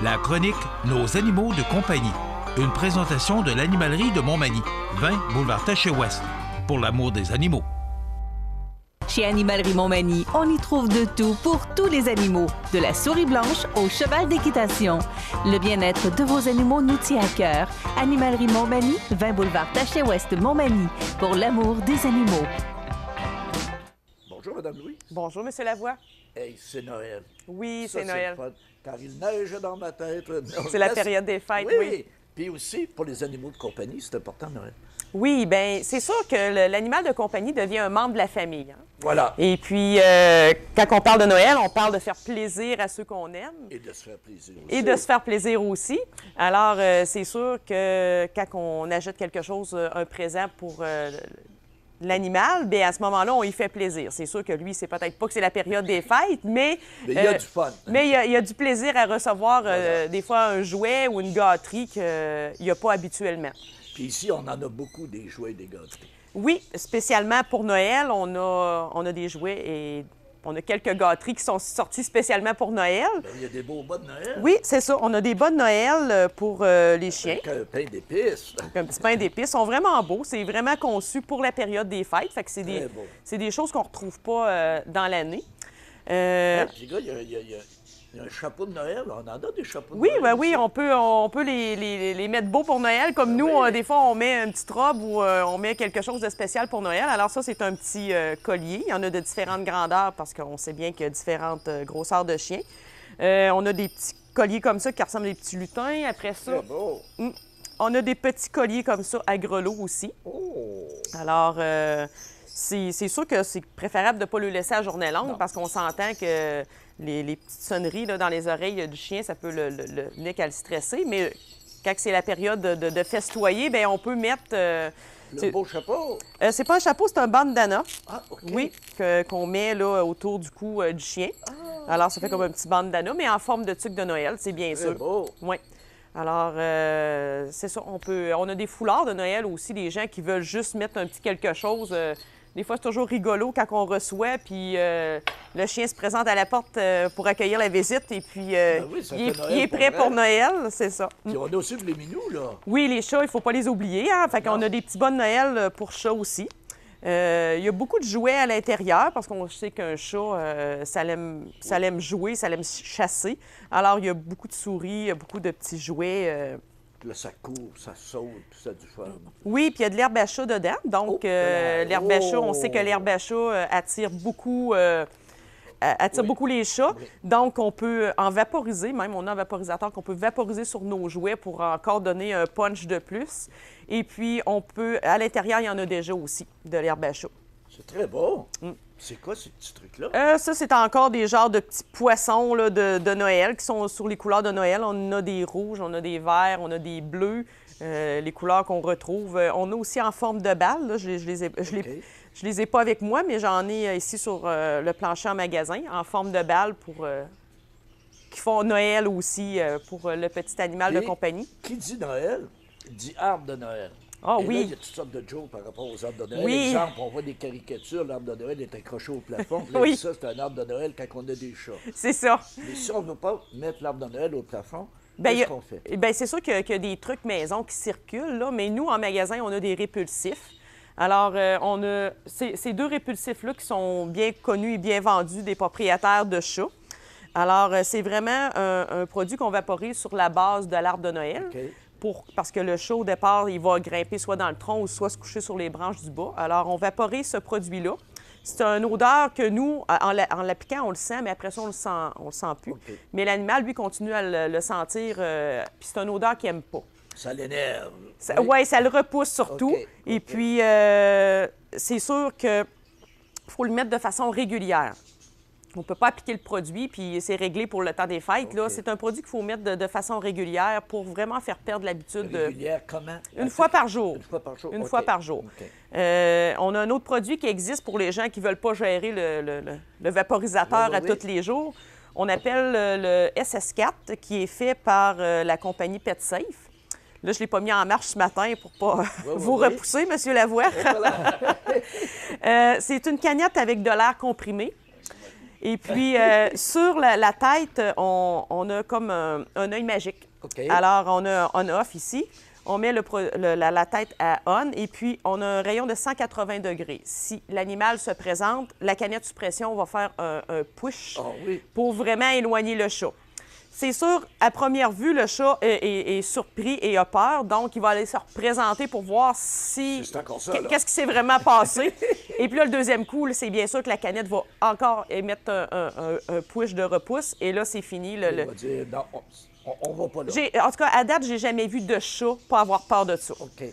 La chronique Nos animaux de compagnie. Une présentation de l'animalerie de Montmagny, 20 boulevard Taché-Ouest. Pour l'amour des animaux. Chez Animalerie Montmagny, on y trouve de tout pour tous les animaux, de la souris blanche au cheval d'équitation. Le bien-être de vos animaux nous tient à cœur. Animalerie Montmagny, 20 boulevard Taché-Ouest Montmagny, pour l'amour des animaux. Bonjour, Mme Louis. Bonjour, Monsieur Lavoie. Hey, c'est Noël. Oui, Ça, c'est Noël. le fun. Quand il neige dans ma tête. C'est la période des fêtes, oui. Puis aussi, pour les animaux de compagnie, c'est important, Noël. Oui, bien, c'est sûr que l'animal de compagnie devient un membre de la famille. Hein? Voilà. Et puis, quand on parle de Noël, on parle de faire plaisir à ceux qu'on aime. Et de se faire plaisir aussi. Et de se faire plaisir aussi. Alors, c'est sûr que quand on achète quelque chose, un présent pour l'animal, bien, à ce moment-là, on y fait plaisir. C'est sûr que lui, c'est peut-être pas que c'est la période des fêtes, mais il y a du fun. Mais il y a du plaisir à recevoir des fois un jouet ou une gâterie qu'il n'y a pas habituellement. Puis ici, on en a beaucoup, des jouets et des gâteries. Oui, spécialement pour Noël, on a des jouets et on a quelques gâteries qui sont sorties spécialement pour Noël. Bien, il y a des beaux bas de Noël. Oui, c'est ça. On a des bas de Noël pour les chiens. Avec un pain d'épices. Un petit pain d'épices. Ils sont vraiment beaux. C'est vraiment conçu pour la période des fêtes. Fait que c'est des choses qu'on ne retrouve pas dans l'année. Puis, gars, il y a un chapeau de Noël. On en a des chapeaux de Oui, Noël. ben oui, on peut les mettre beaux pour Noël. Comme nous, des fois, on met une petite robe ou on met quelque chose de spécial pour Noël. Alors ça, c'est un petit collier. Il y en a de différentes grandeurs parce qu'on sait bien qu'il y a différentes grosseurs de chiens. On a des petits colliers comme ça qui ressemblent à des petits lutins. Après ça, C'est beau. on a des petits colliers comme ça à grelots aussi. Oh! Alors, c'est sûr que c'est préférable de ne pas le laisser à journée longue parce qu'on s'entend que les petites sonneries là, dans les oreilles du chien, ça peut le venir qu'à le stresser. Mais quand c'est la période de festoyer, bien, on peut mettre... Le beau chapeau. c'est pas un chapeau, c'est un bandana. Ah, OK. Oui, qu'on met là, autour du cou du chien. Alors, ça fait comme un petit bandana, mais en forme de tuque de Noël, c'est bien Très sûr. beau. Oui. Alors, c'est ça. On a des foulards de Noël aussi, des gens qui veulent juste mettre un petit quelque chose. Des fois, c'est toujours rigolo quand on reçoit, puis le chien se présente à la porte pour accueillir la visite, et puis oui, ça fait Noël il est pour prêt vrai. pour Noël, c'est ça. Puis on a aussi les minous, là. Oui, les chats, il ne faut pas les oublier. Hein? Fait qu'on a des petits bas de Noël pour chats aussi. Il y a beaucoup de jouets à l'intérieur parce qu'on sait qu'un chat, ça l'aime jouer, ça l'aime chasser. Alors, il y a beaucoup de souris, il y a beaucoup de petits jouets. Puis là, ça court, ça saute, puis ça a du fun. Oui, puis il y a de l'herbe à chat dedans. Donc, l'herbe à chat, on sait que l'herbe à chat attire beaucoup... beaucoup les chats. Oui. Donc, on peut en vaporiser, même on a un vaporisateur qu'on peut vaporiser sur nos jouets pour encore donner un punch de plus. Et puis, à l'intérieur, il y en a déjà aussi, de l'herbe à chat. C'est très beau. C'est quoi ces petits trucs-là? Ça, c'est encore des genres de petits poissons là, de Noël qui sont sur les couleurs de Noël. On a des rouges, on a des verts, on a des bleus, les couleurs qu'on retrouve. On a aussi en forme de balle. Là. Je les ai pas avec moi, mais j'en ai ici sur le plancher en magasin, en forme de balle qui font Noël aussi pour le petit animal de compagnie. Qui dit Noël, dit arbre de Noël. Ah Et oui. là, il y a toutes sortes de jokes par rapport aux arbres de Noël. Oui. Exemple, on voit des caricatures, l'arbre de Noël est accroché au plafond. Puis là, Oui. ça, c'est un arbre de Noël quand on a des chats. C'est ça. Mais si on ne veut pas mettre l'arbre de Noël au plafond, Bien, qu'est-ce qu'on fait? Bien, c'est sûr qu'il y a des trucs maison qui circulent, là, mais nous, en magasin, on a des répulsifs. Alors, on a ces deux répulsifs-là qui sont bien connus et bien vendus des propriétaires de chats. Alors, c'est vraiment un produit qu'on vaporise sur la base de l'arbre de Noël. OK. Parce que le chat, au départ, il va grimper soit dans le tronc ou soit se coucher sur les branches du bas. Alors, on vaporise ce produit-là. C'est une odeur que nous, en l'appliquant, on le sent, mais après ça, on le sent plus. OK. Mais l'animal, lui, continue à le sentir, puis c'est une odeur qu'il n'aime pas. Ça l'énerve. Oui, ça le repousse surtout. OK, Et OK. puis, c'est sûr qu'il faut le mettre de façon régulière. On ne peut pas appliquer le produit, puis c'est réglé pour le temps des fêtes. Là. OK. C'est un produit qu'il faut mettre de façon régulière pour vraiment faire perdre l'habitude de... Régulière, comment? Une fois par jour. Une fois par jour? Une OK. fois par jour. OK. On a un autre produit qui existe pour les gens qui ne veulent pas gérer le vaporisateur Oui, oui, à oui. tous les jours. On appelle le SS4, qui est fait par la compagnie PetSafe. Là, je ne l'ai pas mis en marche ce matin pour pas vous oui. repousser, M. Lavoie. C'est une canette avec de l'air comprimé. Et puis, sur la tête, on a comme un œil magique. OK. Alors, on a on-off ici. On met la tête à on et puis on a un rayon de 180 degrés. Si l'animal se présente, la canette sous pression va faire un push pour vraiment éloigner le chat. C'est sûr, à première vue, le chat est surpris et a peur, donc il va aller se représenter pour voir si qu'est-ce qui s'est vraiment passé. Et puis là, le deuxième coup, c'est bien sûr que la canette va encore émettre un push de repousse et là, c'est fini. Il va dire, non, on va pas là. En tout cas, à date, j'ai jamais vu de chat pas avoir peur de ça. OK.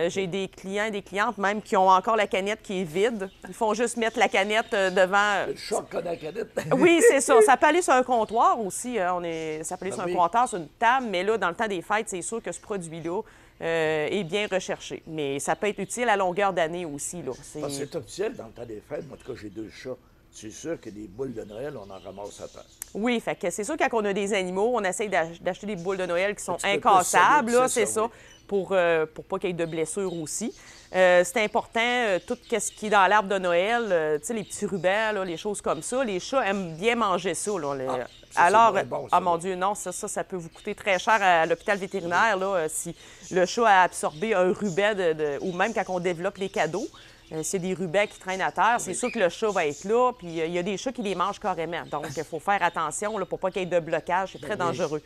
J'ai des clients et des clientes même qui ont encore la canette qui est vide. Ils font juste mettre la canette devant. Le chat connaît la canette. Oui, c'est ça. Ça peut aller sur un comptoir aussi. Hein. Ça peut aller sur un comptoir, sur une table. Mais là, dans le temps des fêtes, c'est sûr que ce produit-là est bien recherché. Mais ça peut être utile à longueur d'année aussi. C'est officiel dans le temps des fêtes. Moi, en tout cas, j'ai 2 chats. C'est sûr que des boules de Noël, on en ramasse à terre. Oui, fait que c'est sûr que quand on a des animaux, on essaye d'acheter des boules de Noël qui sont incassables, là, c'est ça, pour pas qu'il y ait de blessures aussi. C'est important, tout ce qui est dans l'arbre de Noël, tu sais, les petits rubans, là, les choses comme ça, les chats aiment bien manger ça. Là, alors, bon, mon Dieu, non, ça peut vous coûter très cher à l'hôpital vétérinaire, là, si le chat a absorbé un ruban ou même quand on développe les cadeaux. C'est des rubans qui traînent à terre. C'est sûr que le chat va être là. Puis il y a des chats qui les mangent carrément. Donc, il faut faire attention là, pour pas qu'il y ait de blocage. C'est très dangereux.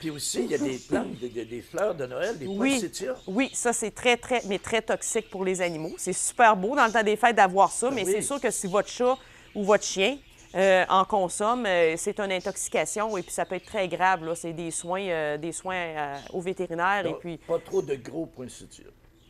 Puis aussi, il y a des plantes, des fleurs de Noël, des poinsettias. Oui, ça, c'est très toxique pour les animaux. C'est super beau dans le temps des fêtes d'avoir ça, mais c'est sûr que si votre chat ou votre chien en consomme, c'est une intoxication et puis ça peut être très grave. C'est des soins au vétérinaire. Donc, et puis pas trop de gros poinsettias.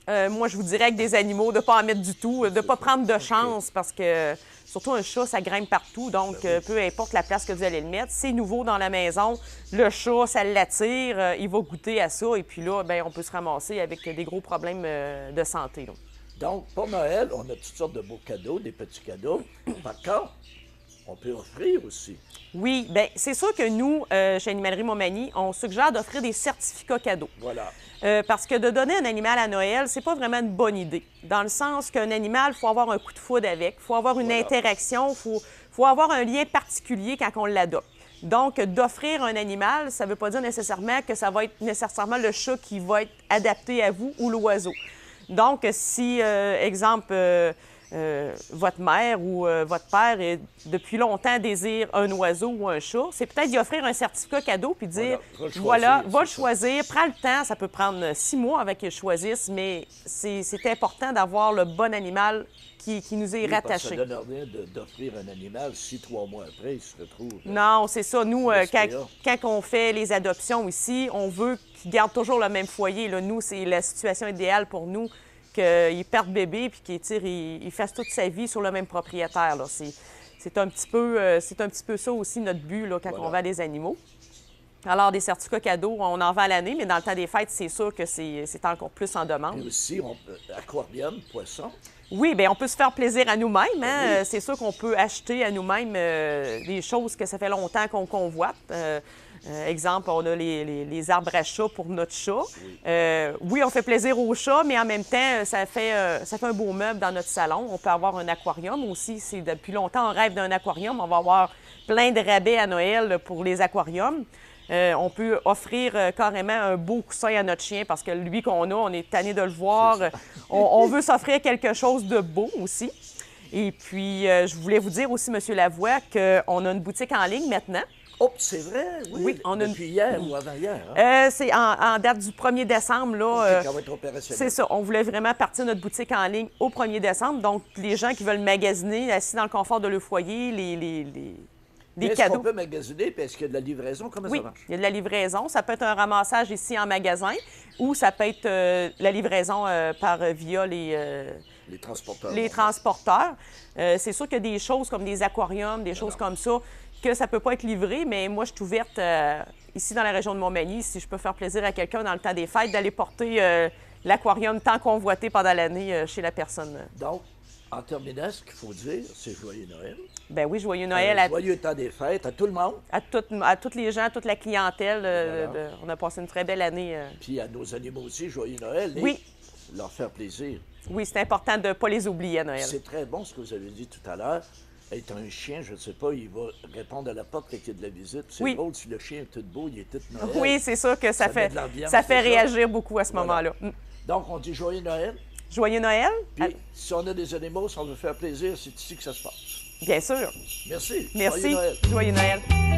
Moi, je vous dirais que des animaux, de ne pas en mettre du tout, de ne pas prendre de chance parce que, surtout un chat, ça grimpe partout. Donc, peu importe la place que vous allez le mettre, c'est nouveau dans la maison. Le chat, ça l'attire, il va goûter à ça. Et puis là, bien, on peut se ramasser avec des gros problèmes de santé. Là. Donc, pour Noël, on a toutes sortes de beaux cadeaux, des petits cadeaux. Par contre, on peut offrir aussi. Oui, bien, c'est sûr que nous, chez Animalerie Montmagny, on suggère d'offrir des certificats cadeaux. Voilà. Parce que de donner un animal à Noël, c'est pas vraiment une bonne idée. Dans le sens qu'un animal, il faut avoir un coup de foudre avec, il faut avoir une interaction, il faut avoir un lien particulier quand on l'adopte. Donc, d'offrir un animal, ça ne veut pas dire nécessairement que ça va être nécessairement le chat qui va être adapté à vous ou l'oiseau. Donc, si, exemple, votre mère ou votre père, depuis longtemps, désire un oiseau ou un chat, c'est peut-être d'y offrir un certificat cadeau puis dire, voilà, va le choisir, prends le temps, ça peut prendre 6 mois avec qu'ils choisissent, mais c'est important d'avoir le bon animal qui nous est rattaché. Ça donne rien d'offrir un animal si 3 mois après, il se retrouve... Non, c'est ça. Nous, quand on fait les adoptions ici, on veut qu'ils gardent toujours le même foyer. Là. Nous, c'est la situation idéale pour nous, qu'il perde bébé puis qu'il fasse toute sa vie sur le même propriétaire. Là. C'est un petit peu ça aussi notre but là, quand on vend des animaux. Alors, des certificats cadeaux, on en vend à l'année, mais dans le temps des fêtes, c'est sûr que c'est encore plus en demande. Et aussi, aquarium, poisson. Oui, bien, on peut se faire plaisir à nous-mêmes. Hein? Oui. C'est sûr qu'on peut acheter à nous-mêmes des choses que ça fait longtemps qu'on convoite. Exemple, on a les arbres à chat pour notre chat. Oui, on fait plaisir aux chats, mais en même temps, ça fait un beau meuble dans notre salon. On peut avoir un aquarium aussi. Depuis longtemps, on rêve d'un aquarium. On va avoir plein de rabais à Noël pour les aquariums. On peut offrir carrément un beau coussin à notre chien parce que lui qu'on a, on est tanné de le voir. On veut s'offrir quelque chose de beau aussi. Et puis, je voulais vous dire aussi, M. Lavoie, qu'on a une boutique en ligne maintenant. Oh, c'est vrai? Oui, on a depuis hier ou avant-hier. Hein? C'est en date du 1er décembre. Là, ça va être opérationnel. C'est ça. On voulait vraiment partir notre boutique en ligne au 1er décembre. Donc, les gens qui veulent magasiner, assis dans le confort de leur foyer, les cadeaux. Est-ce qu'on peut magasiner? Puis est-ce qu'il y a de la livraison? Comment ça marche? Oui, il y a de la livraison. Ça peut être un ramassage ici en magasin ou ça peut être la livraison via les transporteurs. Les transporteurs. C'est sûr qu'il y a des choses comme des aquariums, des choses comme ça, que ça ne peut pas être livré, mais moi, je suis ouverte ici dans la région de Montmagny, si je peux faire plaisir à quelqu'un dans le temps des fêtes, d'aller porter l'aquarium tant convoité pendant l'année chez la personne. Donc, en terminant, ce qu'il faut dire, c'est Joyeux Noël. Ben oui, Joyeux Noël. Joyeux temps des fêtes à tout le monde. À tous les gens, à toute la clientèle. Voilà. On a passé une très belle année. Puis à nos animaux aussi, Joyeux Noël. Oui. Leur faire plaisir. Oui, c'est important de ne pas les oublier à Noël. C'est très bon ce que vous avez dit tout à l'heure. être un chien, je ne sais pas, il va répondre à la porte quand il y a de la visite. C'est Oui. drôle si le chien est tout beau, il est tout Noël. Oui, c'est sûr que ça met fait, de l'ambiance, ça fait c'est ça. réagir beaucoup à ce Voilà. moment-là. Donc, on dit Joyeux Noël. Joyeux Noël. Puis, si on a des animaux, si on veut faire plaisir, c'est ici que ça se passe. Bien sûr. Merci. Merci. Joyeux Noël. Joyeux Noël.